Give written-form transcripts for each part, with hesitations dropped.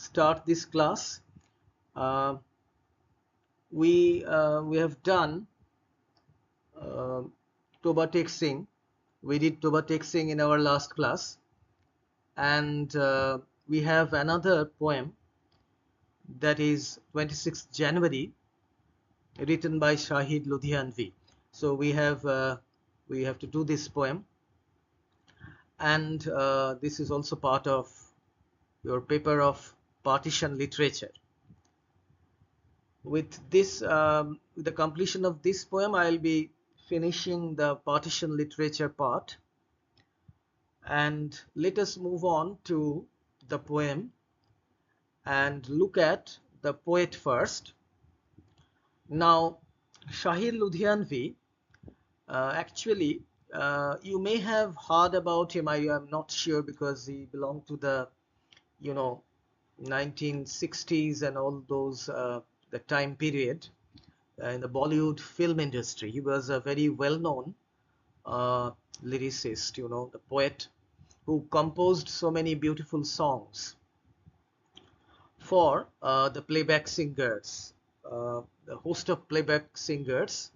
start this class. We have done Toba Texing. We did Toba Texing in our last class, and we have another poem that is 26th January, written by Shahid Ludhianvi. So we have to do this poem, and this is also part of your paper of partition literature. With this, the completion of this poem, I'll be finishing the partition literature part, and let us move on to the poem and look at the poet first. Now, Shahid Ludhianvi, actually, you may have heard about him. I am not sure, because he belonged to the 1960s and all those the time period in the Bollywood film industry. He was a very well-known lyricist, the poet who composed so many beautiful songs for the playback singers, the host of playback singers.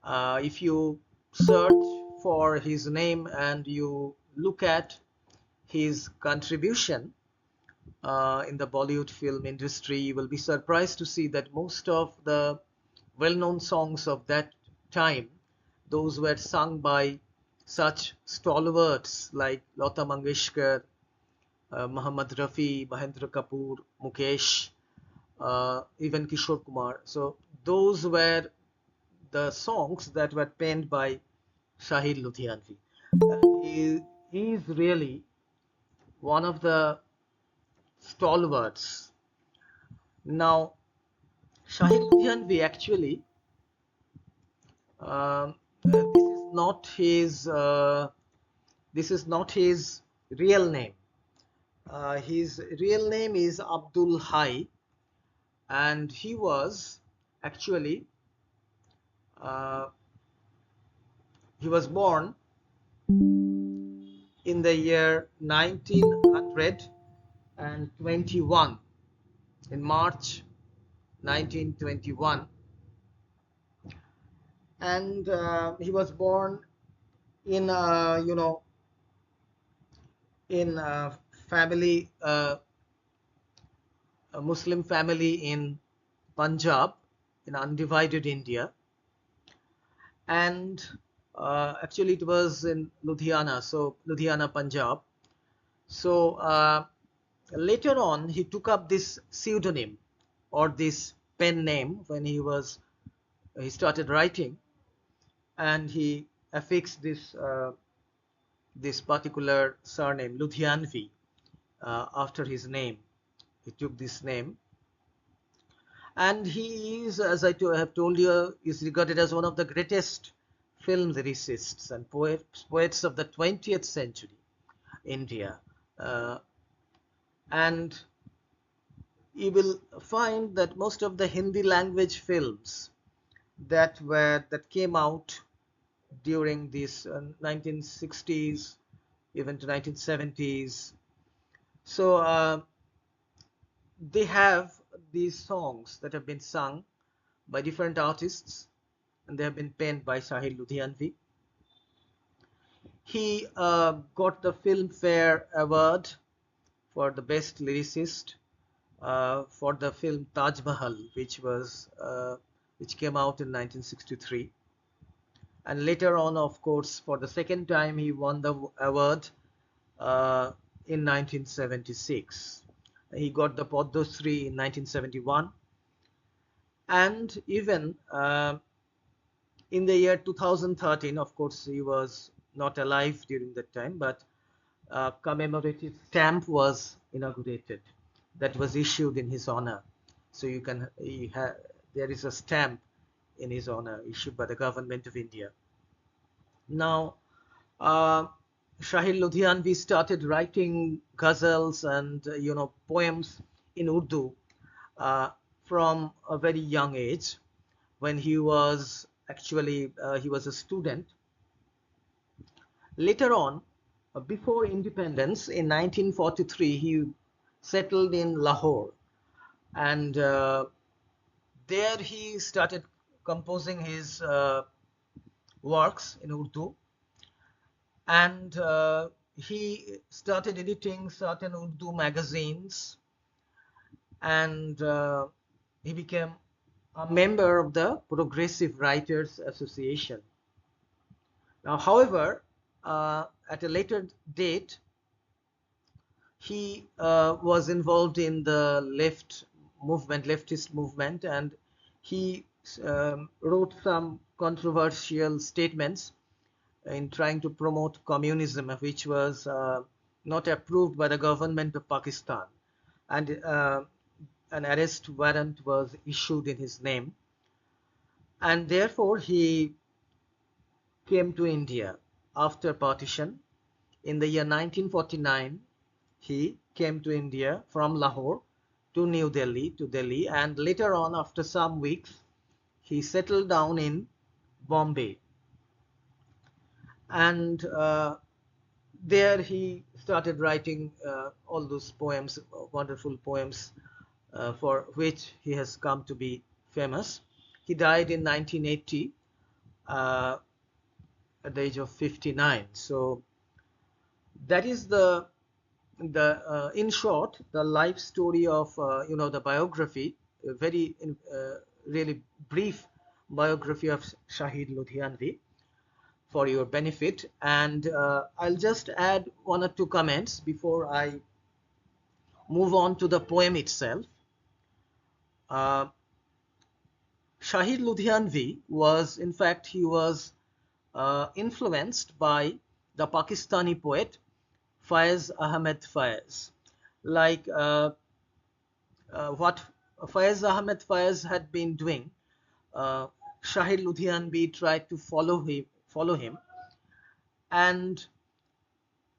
If you search for his name and you look at his contribution in the Bollywood film industry, you will be surprised to see that most of the well-known songs of that time, those were sung by such stalwarts like Lata Mangeshkar, Muhammad Rafi, Mahendra Kapoor, Mukesh, even Kishore Kumar. So those were the songs that were penned by Shahid Ludhianvi. He is really one of the stalwarts. Now, Shahid Ludhianvi, actually, this is not his real name. His real name is Abdul Hai, and he was actually he was born in the year 1921, in March 1921, and he was born in in a family, a Muslim family in Punjab, in undivided India, and actually it was in Ludhiana, so Ludhiana, Punjab. So later on he took up this pseudonym or this pen name when he started writing, and he affixed this this particular surname Ludhianvi after his name. He took this name, and he is, as I have told you, is regarded as one of the greatest film lyricists and poets of the 20th century India. And you will find that most of the Hindi language films that came out during these 1960s, even to 1970s, so they have these songs that have been sung by different artists, and they have been penned by Shahid Ludhianvi. He got the Filmfare Award for the best lyricist for the film Taj Mahal, which came out in 1963. And later on, of course, for the second time, he won the award in 1976. He got the Padma Shri in 1971, and even in the year 2013, of course, he was not alive during that time, but a commemorative stamp was inaugurated that was issued in his honor. So there is a stamp in his honor issued by the government of India. Now, Shahid Ludhianvi started writing ghazals and poems in Urdu from a very young age, when he was actually he was a student. Later on, before independence in 1943, he settled in Lahore, and there he started composing his works in Urdu, and he started editing certain Urdu magazines, and he became a member of the Progressive Writers Association. Now, however, at a later date, he was involved in the leftist movement, and he wrote some controversial statements in trying to promote communism, which was not approved by the government of Pakistan, and an arrest warrant was issued in his name, and therefore he came to India after partition. In the year 1949, he came to India from Lahore to Delhi, and later on, after some weeks, he settled down in Bombay, and there he started writing all those poems, wonderful poems, for which he has come to be famous. He died in 1980 at the age of 59. So that is the in short, the life story of the biography, a very really brief biography of Shahid Ludhianvi for your benefit, and I'll just add one or two comments before I move on to the poem itself. Shahid Ludhianvi was, in fact, he was influenced by the Pakistani poet Faiz Ahmed Faiz. Like what Faiz Ahmed Faiz had been doing, Shahid Ludhianvi tried to follow him, and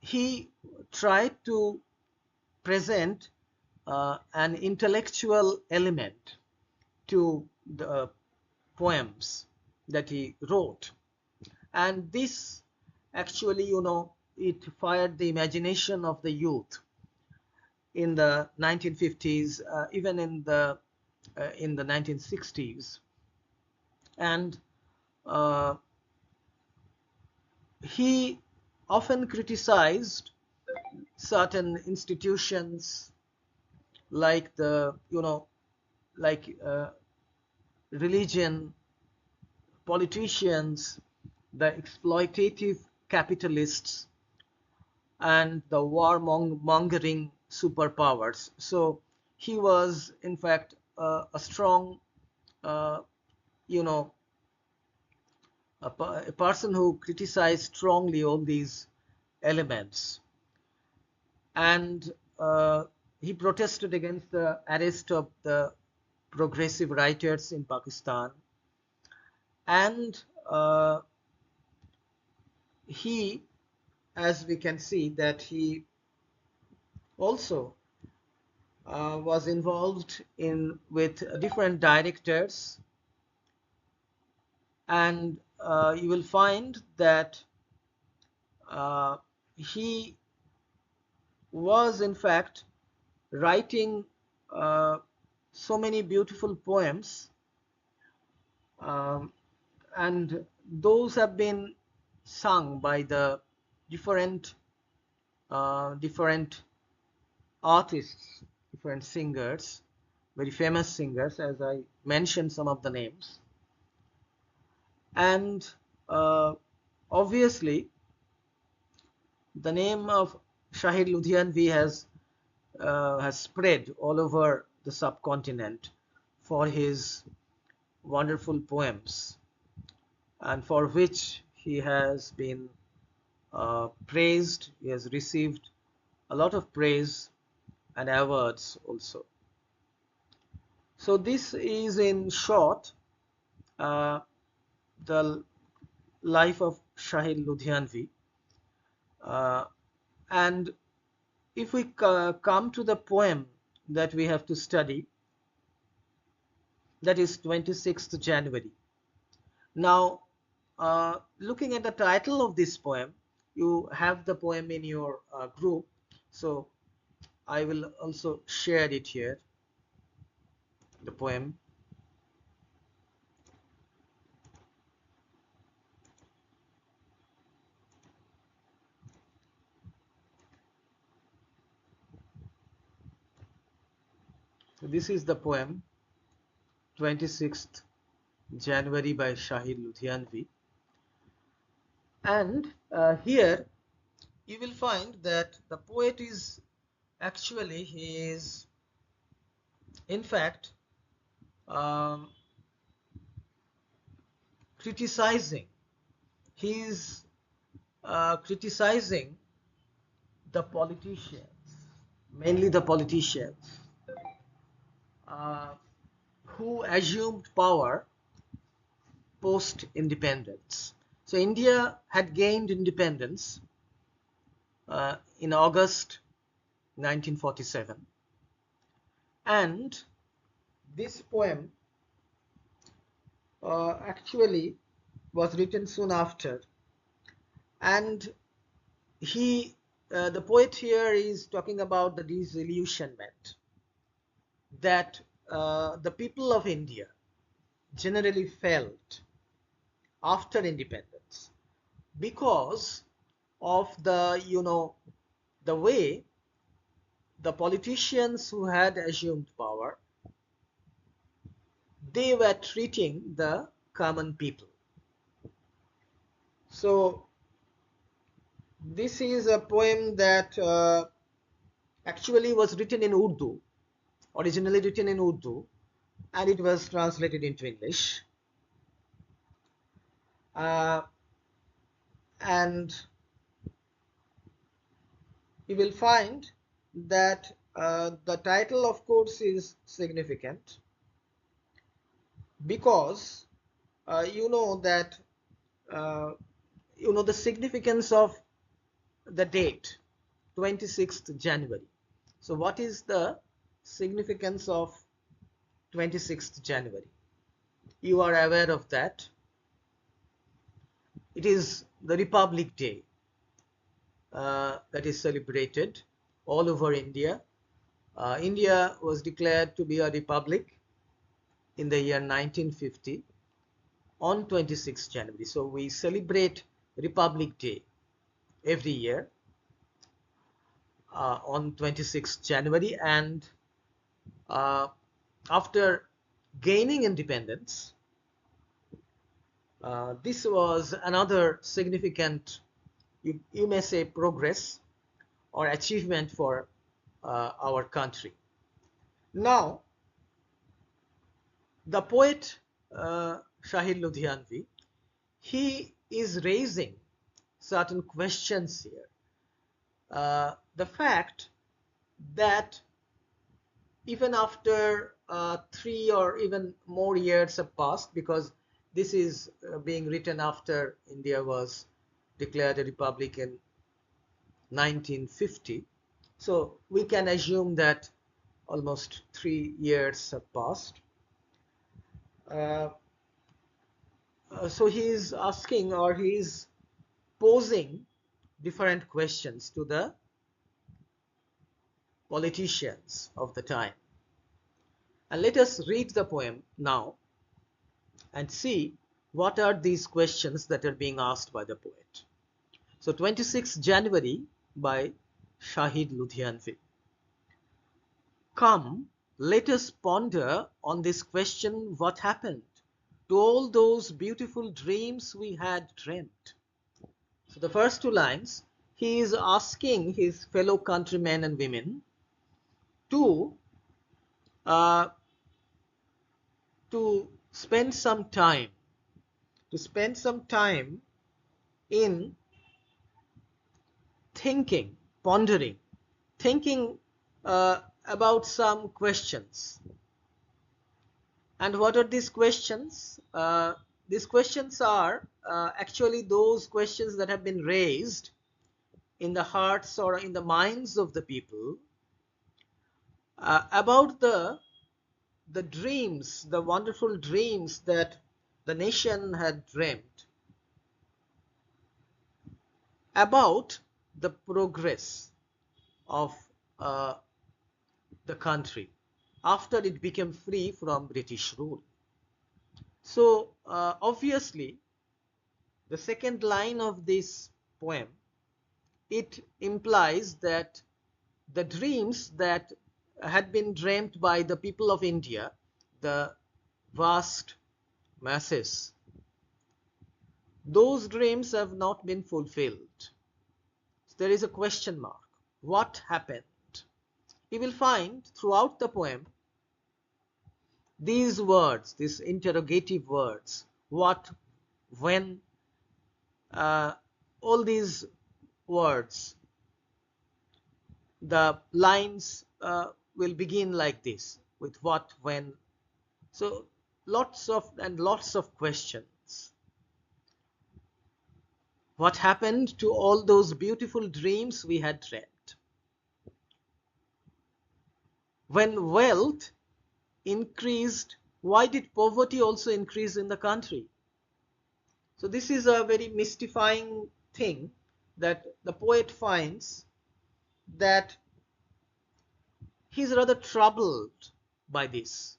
he tried to present an intellectual element to the poems that he wrote, and this actually, it fired the imagination of the youth in the 1950s, even in the 1960s, and he often criticized certain institutions like religion, politicians, the exploitative capitalists, and the warmongering superpowers. So he was, in fact, a strong, a person who criticized strongly all these elements, and he protested against the arrest of the progressive writers in Pakistan, and he, as we can see, that he also was involved with different directors, and you will find that he was, in fact, writing so many beautiful poems, and those have been sung by the different artists, different singers, very famous singers, as I mentioned some of the names. And obviously the name of Shahid Ludhianvi has spread all over the subcontinent for his wonderful poems, and for which he has been praised. He has received a lot of praise and awards also. So this is, in short, the life of Shahid Ludhianvi, and if we come to the poem that we have to study, that is 26th January. Now, looking at the title of this poem, you have the poem in your group. So I will also share it here, the poem. So this is the poem 26th January by Shahir Ludhianvi, and here you will find that the poet is actually, he is in fact um, criticizing, he is criticizing the politicians, mainly the politicians uh, who assumed power post-independence. So India had gained independence in August 1947, and this poem actually was written soon after, and the poet here is talking about the disillusionment that the people of India generally felt after independence because of the way the politicians who had assumed power, they were treating the common people. So this is a poem that actually was written in Urdu, originally written in Urdu, and it was translated into English. And you will find that the title, of course, is significant because you know that the significance of the date 26th January. So what is the significance of 26th January? You are aware of that. It is the Republic Day that is celebrated all over India. India was declared to be a republic in the year 1950 on 26th January. So we celebrate Republic Day every year on 26th January, and after gaining independence, this was another significant, you may say, progress or achievement for our country. Now, the poet Shahir Ludhianvi, he is raising certain questions here. The fact that even after 3 or even more years have passed, because this is being written after India was declared a republic in 1950, so we can assume that almost 3 years have passed. So he is asking, or he is posing different questions to the politicians of the time. And let us read the poem now and see what are these questions that are being asked by the poet. So 26th January by Shahid Ludhianvi. Come, let us ponder on this question, what happened to all those beautiful dreams we had dreamt. So the first 2 lines, he is asking his fellow countrymen and women to spend some time in thinking, pondering, thinking about some questions. And what are these questions? These questions are actually those questions that have been raised in the hearts or in the minds of the people about the dreams, the wonderful dreams that the nation had dreamt about the progress of the country after it became free from British rule. So obviously the second line of this poem, it implies that the dreams that had been dreamt by the people of India, the vast masses, those dreams have not been fulfilled. There is a question mark. What happened? You will find throughout the poem these words, these interrogative words, what, when, all these words, the lines will begin like this, with what, when. So lots of questions. What happened to all those beautiful dreams we had dreamt? When wealth increased, why did poverty also increase in the country? So this is a very mystifying thing that the poet finds, that he's rather troubled by this.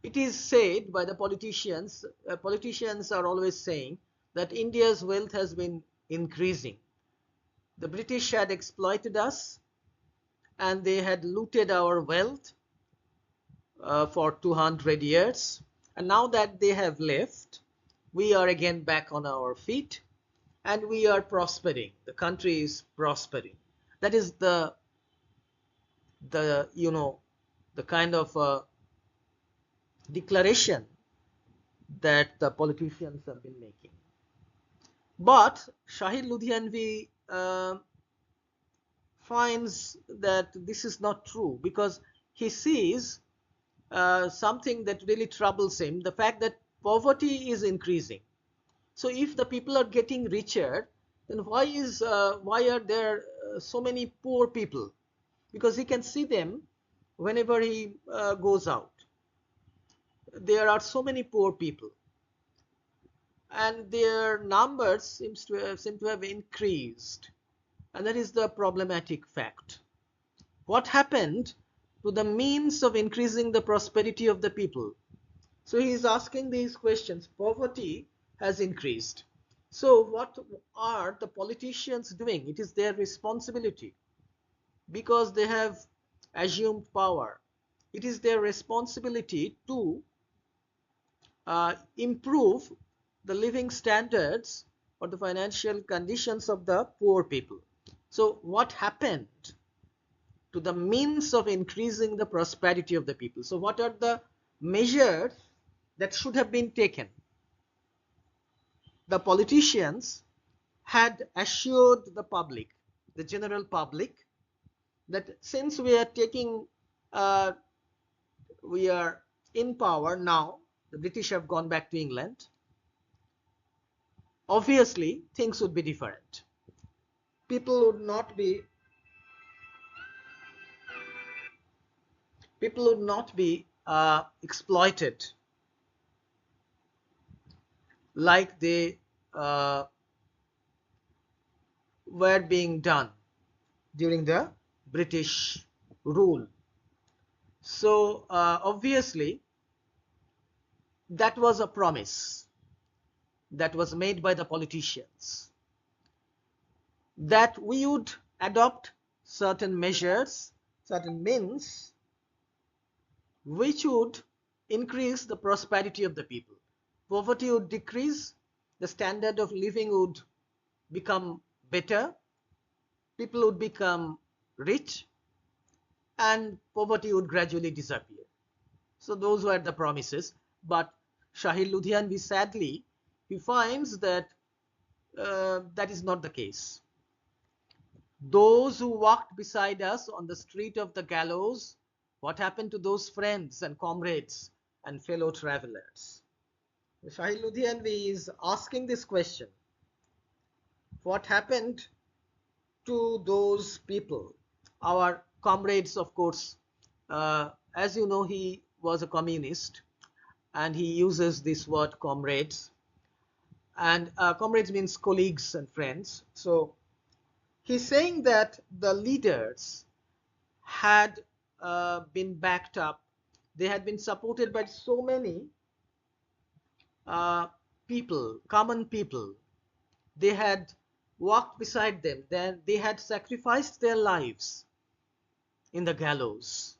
It is said by the politicians, politicians are always saying that India's wealth has been increasing. The British had exploited us and they had looted our wealth for 200 years. And now that they have left, we are again back on our feet and we are prospering. The country is prospering. That is the kind of declaration that the politicians have been making. But Shahir Ludhianvi finds that this is not true, because he sees something that really troubles him, the fact that poverty is increasing. So if the people are getting richer, then why are there so many poor people? Because he can see them whenever he goes out. There are so many poor people, and their numbers seem to have increased, and that is the problematic fact. What happened to the means of increasing the prosperity of the people? So he is asking these questions. Poverty has increased. So what are the politicians doing? It is their responsibility, because they have assumed power. It is their responsibility to improve the living standards or the financial conditions of the poor people. So what happened to the means of increasing the prosperity of the people? So what are the measures that should have been taken? The politicians had assured the public, the general public, that since we are in power now, the British have gone back to England, obviously things would be different. People would not be exploited like they were being done during the British rule. So obviously that was a promise that was made by the politicians, that we would adopt certain measures, certain means which would increase the prosperity of the people. Poverty would decrease, the standard of living would become better, people would become rich, and poverty would gradually disappear. So those were the promises. But Shahir Ludhianvi, sadly, he finds that that is not the case. Those who walked beside us on the street of the gallows, what happened to those friends and comrades and fellow travelers? Shahir Ludhianvi is asking this question. What happened to those people? Our comrades, of course, as you know, he was a communist, and he uses this word comrades. And comrades means colleagues and friends. So he's saying that the leaders had been backed up. They had been supported by so many people, common people. They had walked beside them. Then they had sacrificed their lives in the gallows.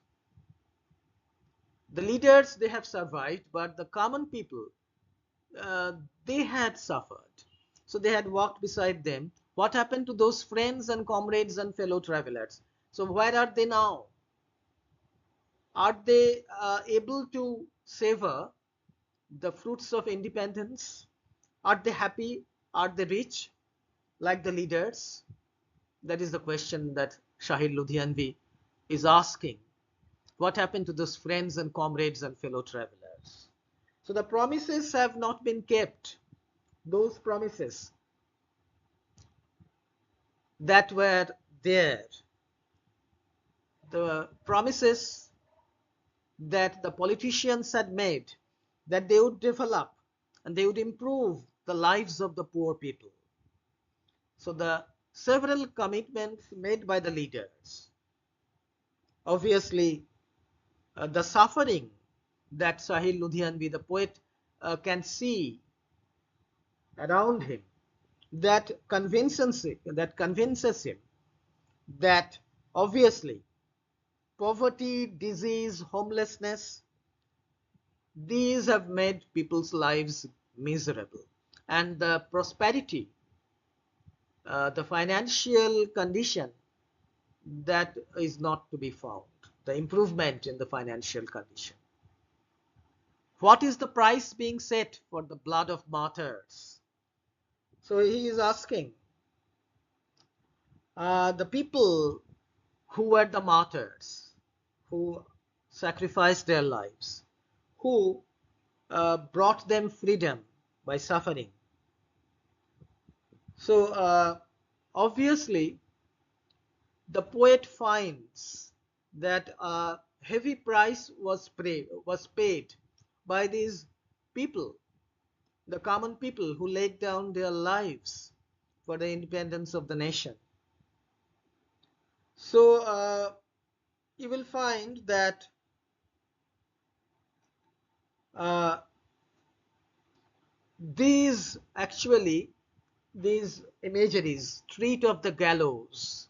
The leaders, they have survived, but the common people, uh, they had suffered. So they had walked beside them. What happened to those friends and comrades and fellow travelers? So where are they now? Are they able to savor the fruits of independence? Are they happy? Are they rich like the leaders? That is the question that Shahir Ludhianvi is asking. What happened to those friends and comrades and fellow travelers? So the promises have not been kept. Those promises that were there, the promises that the politicians had made, that they would develop and they would improve the lives of the poor people. So the several commitments made by the leaders, obviously the suffering that Sahil Ludhianvi, the poet, can see around him, that convinces him that obviously poverty, disease, homelessness, these have made people's lives miserable, and the prosperity, the financial condition, that is not to be found, the improvement in the financial condition. What is the price being set for the blood of martyrs? So he is asking the people who were the martyrs, who sacrificed their lives, who brought them freedom by suffering. So obviously the poet finds that a heavy price was paid by these people, the common people who laid down their lives for the independence of the nation. So you will find that uh, these imageries, street of the gallows,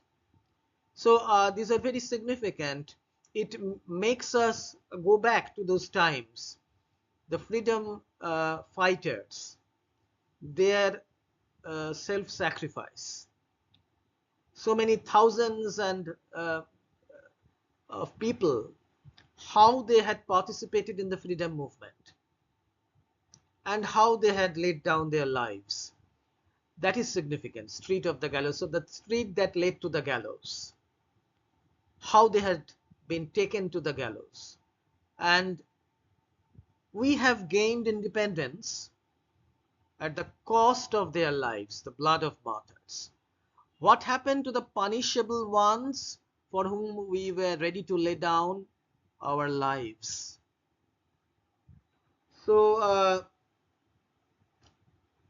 so these are very significant. It makes us go back to those times, the freedom fighters, their self-sacrifice. So many thousands and of people, how they had participated in the freedom movement and how they had laid down their lives. That is significant. Street of the gallows. So the street that led to the gallows, how they had been taken to the gallows. And we have gained independence at the cost of their lives, the blood of martyrs. What happened to the punishable ones for whom we were ready to lay down our lives? So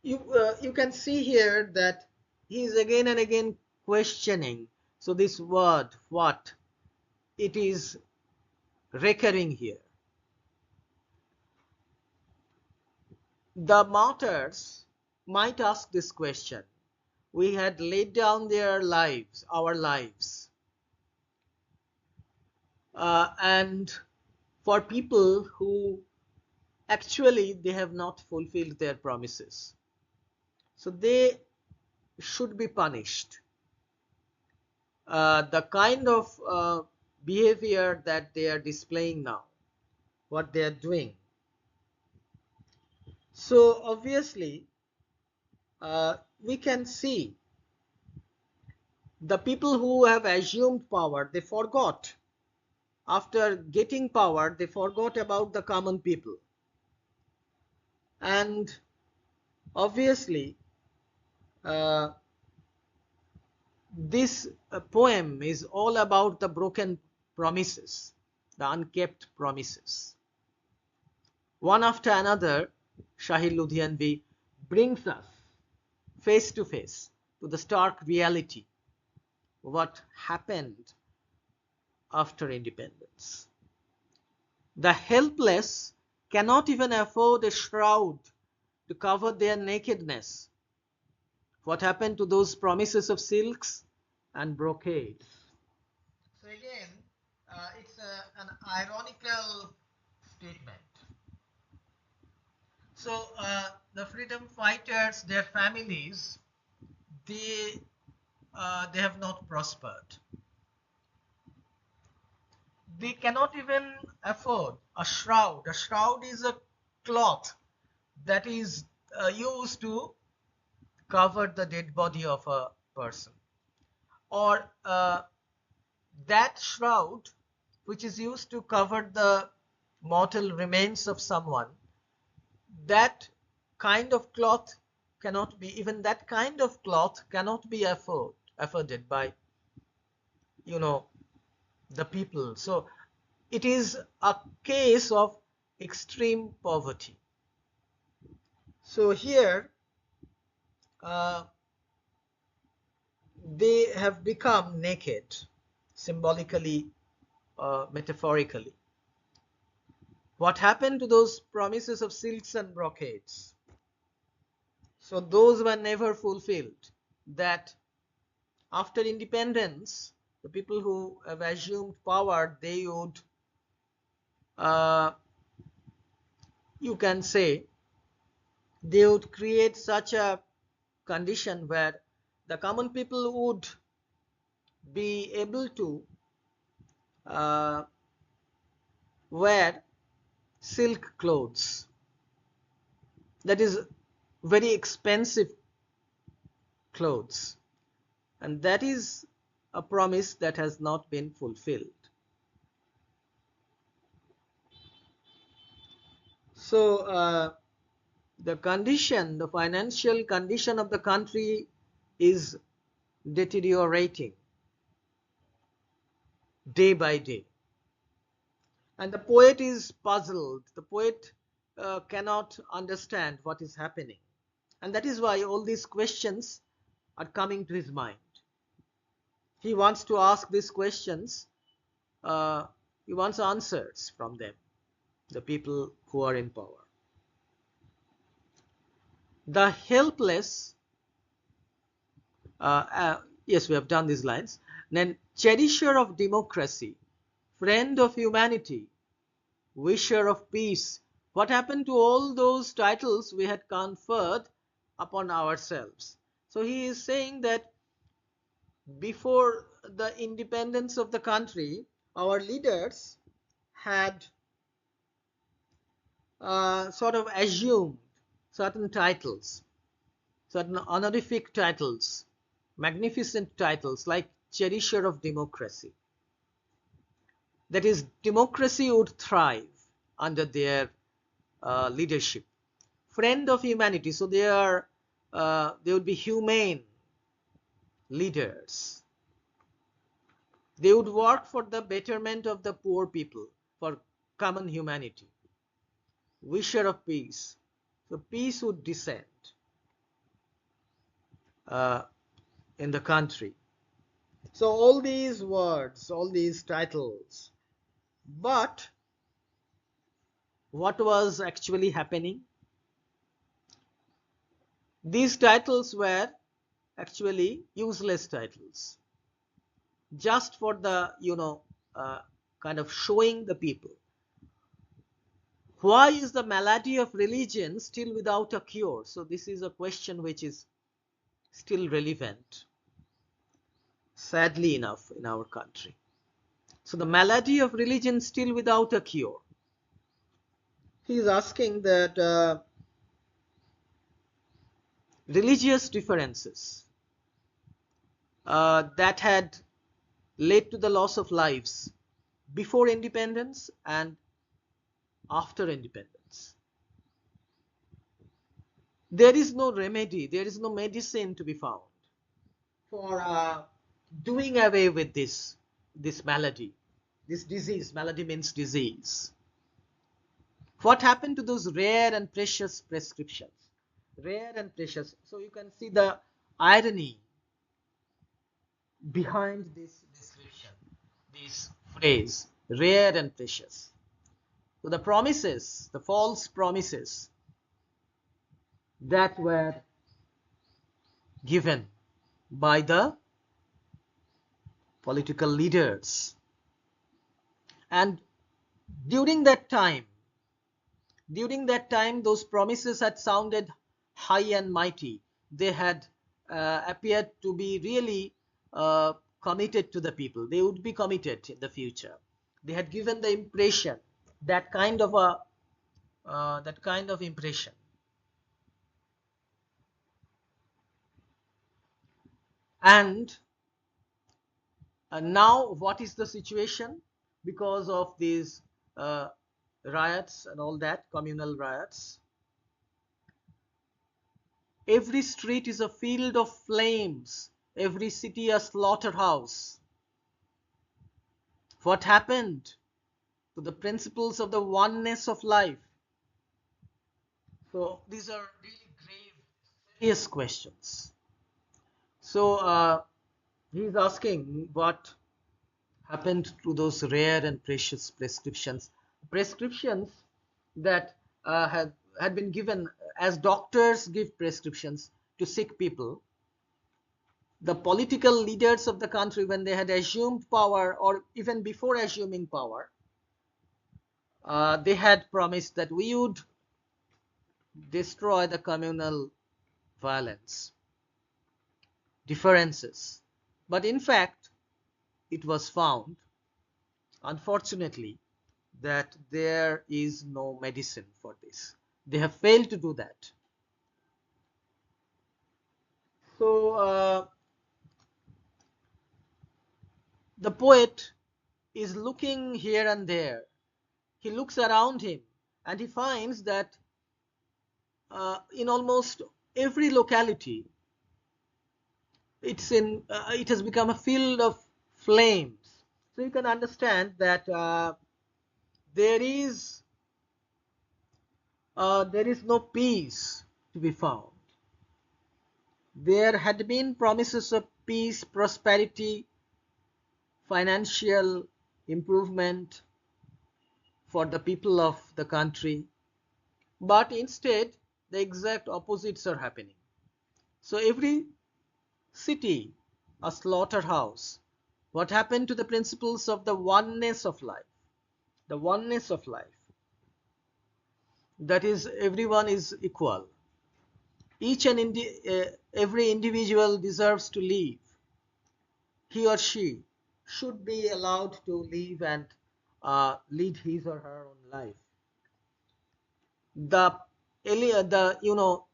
you can see here that he is again and again questioning. So this word, what, it is recurring here. The martyrs might ask this question. We had laid down their lives, our lives, and for people who actually they have not fulfilled their promises, so they should be punished. The kind of behavior that they are displaying now, what they are doing. So obviously we can see the people who have assumed power, they forgot. After getting power, they forgot about the common people. And obviously this poem is all about the broken promises, the unkept promises. One after another, Shahir Ludhianvi brings us face to face to the stark reality, what happened after independence. The helpless cannot even afford a shroud to cover their nakedness. What happened to those promises of silks and brocades? So again, it's an ironical statement. So the freedom fighters, their families, they have not prospered. They cannot even afford a shroud. A shroud is a cloth that is used to cover the dead body of a person, or that shroud which is used to cover the mortal remains of someone. That kind of cloth cannot be, even that kind of cloth cannot be afforded by, you know, the people. So it is a case of extreme poverty. So here they have become naked, symbolically, metaphorically. What happened to those promises of silks and brocades? So those were never fulfilled. That after independence, the people who have assumed power, they would, you can say, they would create such a condition where the common people would be able to wear silk clothes. That is very expensive clothes, and that is a promise that has not been fulfilled. So the condition, the financial condition of the country is deteriorating day by day, and the poet is puzzled. The poet cannot understand what is happening, and that is why all these questions are coming to his mind. He wants to ask these questions. He wants answers from them, the people who are in power. The helpless, yes, we have done these lines. Then, cherisher of democracy, friend of humanity, wisher of peace. What happened to all those titles we had conferred upon ourselves? So he is saying that before the independence of the country, our leaders had sort of assumed certain titles, certain honorific titles, magnificent titles like cherisher of democracy. That is, democracy would thrive under their leadership. Friend of humanity, so they would be humane leaders. They would work for the betterment of the poor people, for common humanity. Wisher of peace, so peace would descend in the country. So all these words, all these titles, but what was actually happening? These titles were actually useless titles, just for the, kind of showing the people. Why is the malady of religion still without a cure? So this is a question which is still relevant, sadly enough, in our country. So the malady of religion still without a cure. He is asking that religious differences that had led to the loss of lives before independence and after independence. There is no remedy, there is no medicine to be found for doing away with this malady, this disease. Malady means disease. What happened to those rare and precious prescriptions? Rare and precious. So you can see the irony behind this description. These phrase, rare and precious. So the promises, the false promises that were given by the political leaders. And during that time, those promises had sounded high and mighty. They had appeared to be really committed to the people. They would be committed in the future. They had given the impression, that kind of impression. And now what is the situation? Because of these riots and all that, communal riots, every street is a field of flames, every city a slaughterhouse. What happened to the principles of the oneness of life? So these are really grave, serious questions. So he's asking what happened to those rare and precious prescriptions that had been given as doctors give prescriptions to sick people. The political leaders of the country, when they had assumed power, or even before assuming power, they had promised that we would destroy the communal violence, differences. But in fact, it was found, unfortunately, that there is no medicine for this. They have failed to do that. So the poet is looking here and there. He looks around him and he finds that in almost every locality, it has become a field of flames. So you can understand that there is no peace to be found. There had been promises of peace, prosperity, financial improvement for the people of the country, but instead the exact opposites are happening. So every city a slaughterhouse. What happened to the principles of the oneness of life? The oneness of life, that is, everyone is equal. Each and every individual deserves to live. He or she should be allowed to live and lead his or her own life. The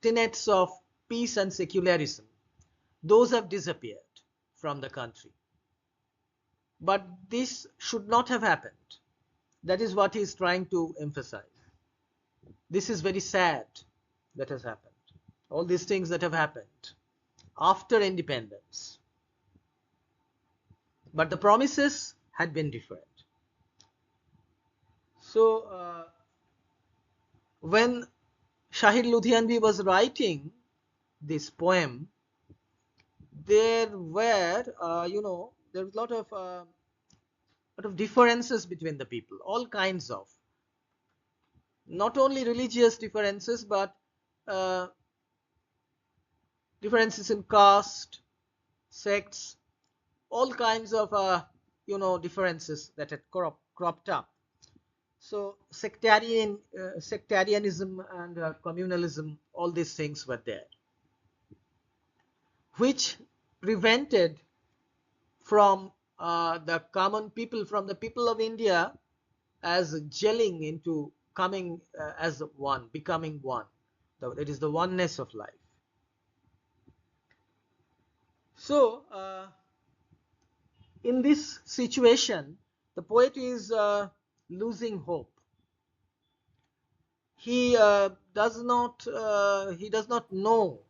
tenets of peace and secularism, those have disappeared from the country. But this should not have happened. That is what he is trying to emphasize. This is very sad that has happened. All these things that have happened after independence. But the promises had been different. So when Shahir Ludhianvi was writing this poem, there were, there was a lot of differences between the people, all kinds of, not only religious differences, but differences in caste, sects, all kinds of differences that had cropped up. So sectarianism and communalism, all these things were there, which prevented from the common people, from the people of India, as gelling into coming as one, becoming one. It is the oneness of life. So in this situation, the poet is losing hope. He does not know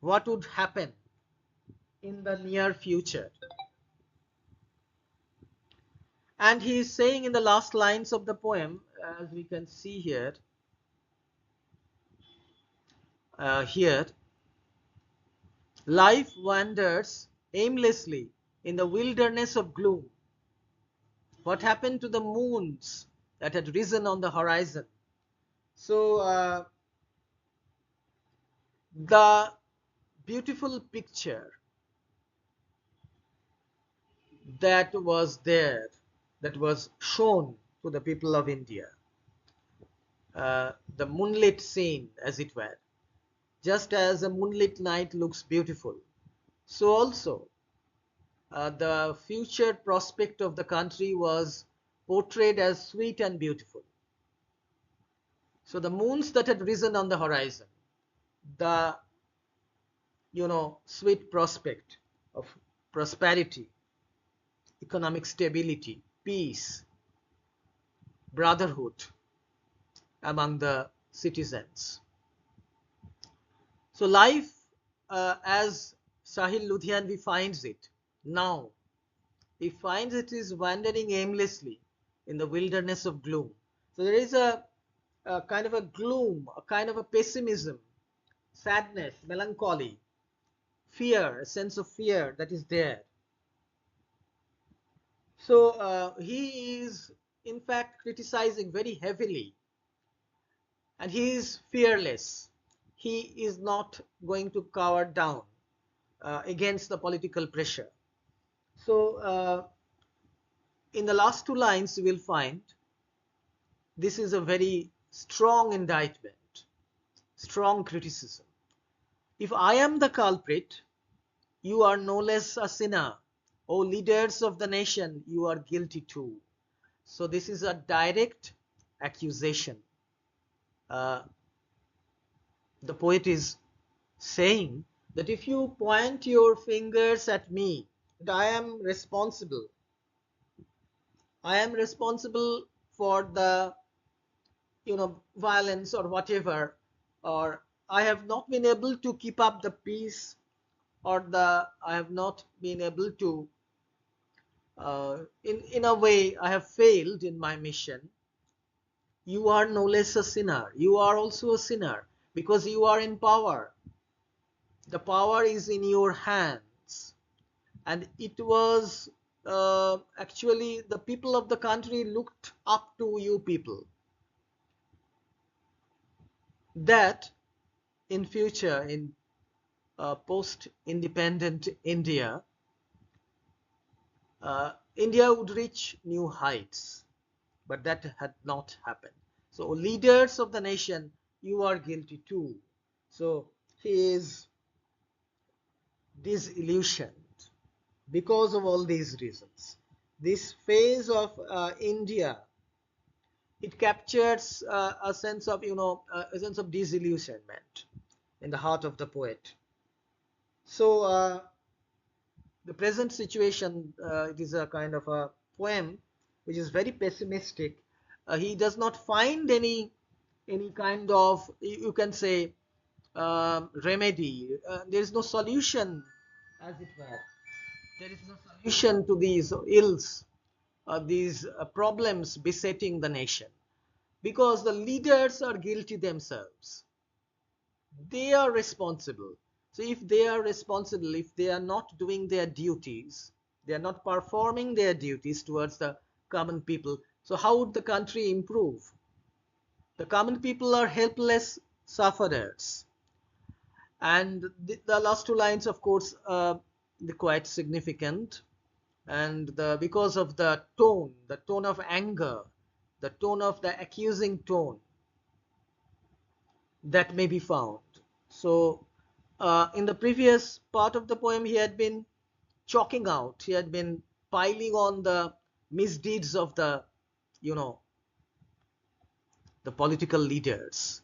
what would happen in the near future. And he is saying in the last lines of the poem, as we can see here, life wanders aimlessly in the wilderness of gloom. What happened to the moons that had risen on the horizon? So the beautiful picture that was there, that was shown to the people of India, the moonlit scene, as it were, just as a moonlit night looks beautiful, so also the future prospect of the country was portrayed as sweet and beautiful. So the moons that had risen on the horizon, the sweet prospect of prosperity, economic stability, peace, brotherhood among the citizens. So life as Sahil Ludhianvi finds it now, he finds it is wandering aimlessly in the wilderness of gloom. So there is a kind of a gloom, a kind of a pessimism, sadness, melancholy, fear, a sense of fear that is there. So he is in fact criticizing very heavily, and he is fearless. He is not going to cower down against the political pressure. So in the last two lines you will find this is a very strong indictment, strong criticism. If I am the culprit, you are no less a sinner. O leaders of the nation, you are guilty too. So this is a direct accusation. The poet is saying that if you point your fingers at me, that I am responsible. I am responsible for the violence or whatever, or I have not been able to keep up the peace, or I have not been able to in a way I have failed in my mission. You are no less a sinner. You are also a sinner because you are in power. The power is in your hands, and it was actually the people of the country looked up to you people, that in future, in post-independent India, India would reach new heights, but that had not happened. So leaders of the nation, you are guilty too. So he is disillusioned because of all these reasons. This phase of India, it captures a sense of a sense of disillusionment in the heart of the poet. So the present situation, it is a kind of a poem which is very pessimistic. He does not find any kind of, you can say, remedy. There is no solution, as it were. There is no solution to these ills, these problems besetting the nation, because the leaders are guilty themselves. They are responsible. So if they are responsible, if they are not doing their duties, they are not performing their duties towards the common people, so how would the country improve? The common people are helpless sufferers. And the last two lines, of course, they're quite significant, and because of the tone of anger, the tone of the accusing tone that may be found. So in the previous part of the poem, he had been chalking out, he had been piling on the misdeeds of the the political leaders,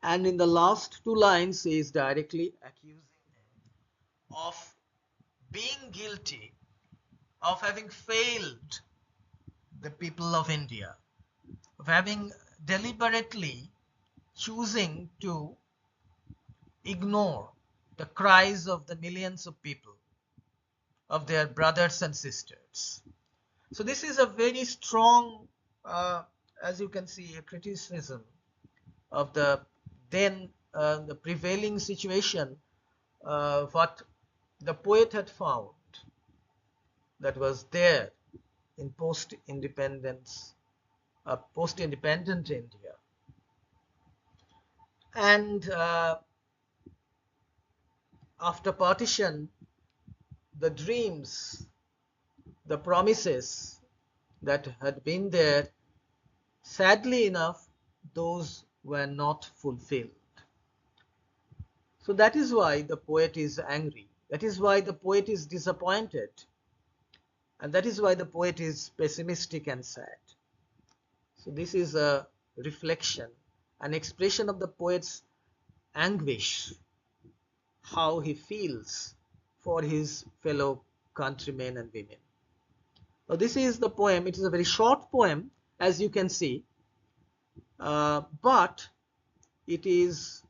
and in the last two lines he is directly accusing them of being guilty of having failed the people of India, of having deliberately choosing to ignore the cries of the millions of people, of their brothers and sisters. So this is a very strong, as you can see, a criticism of the prevailing situation, what the poet had found that was there in post-independent India. And after partition, the dreams, the promises that had been there, sadly enough, those were not fulfilled. So that is why the poet is angry. That is why the poet is disappointed. And that is why the poet is pessimistic and sad. So this is a reflection, an expression of the poet's anguish, how he feels for his fellow countrymen and women. Now this is the poem. It is a very short poem, as you can see, but it is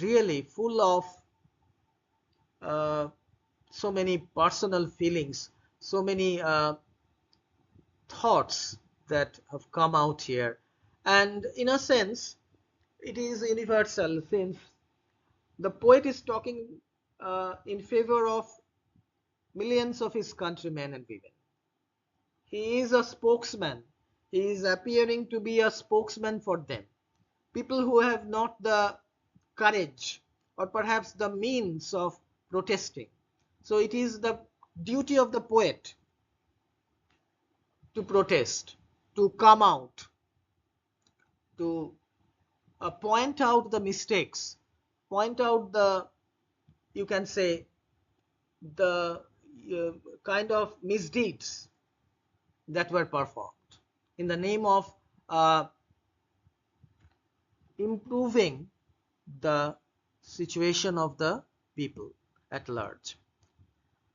really full of so many personal feelings, so many thoughts that have come out here. And in a sense, it is universal, since the poet is talking in favor of millions of his countrymen and women. He is a spokesman. He is appearing to be a spokesman for them. People who have not the courage or perhaps the means of protesting. So it is the duty of the poet to protest, to come out, to point out the mistakes, point out the, you can say, the kind of misdeeds that were performed in the name of improving the situation of the people at large.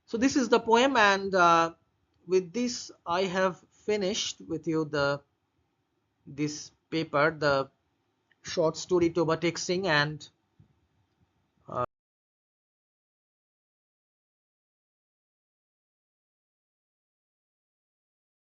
So this is the poem, and with this I have finished with you this paper, the short story Toba Texing, and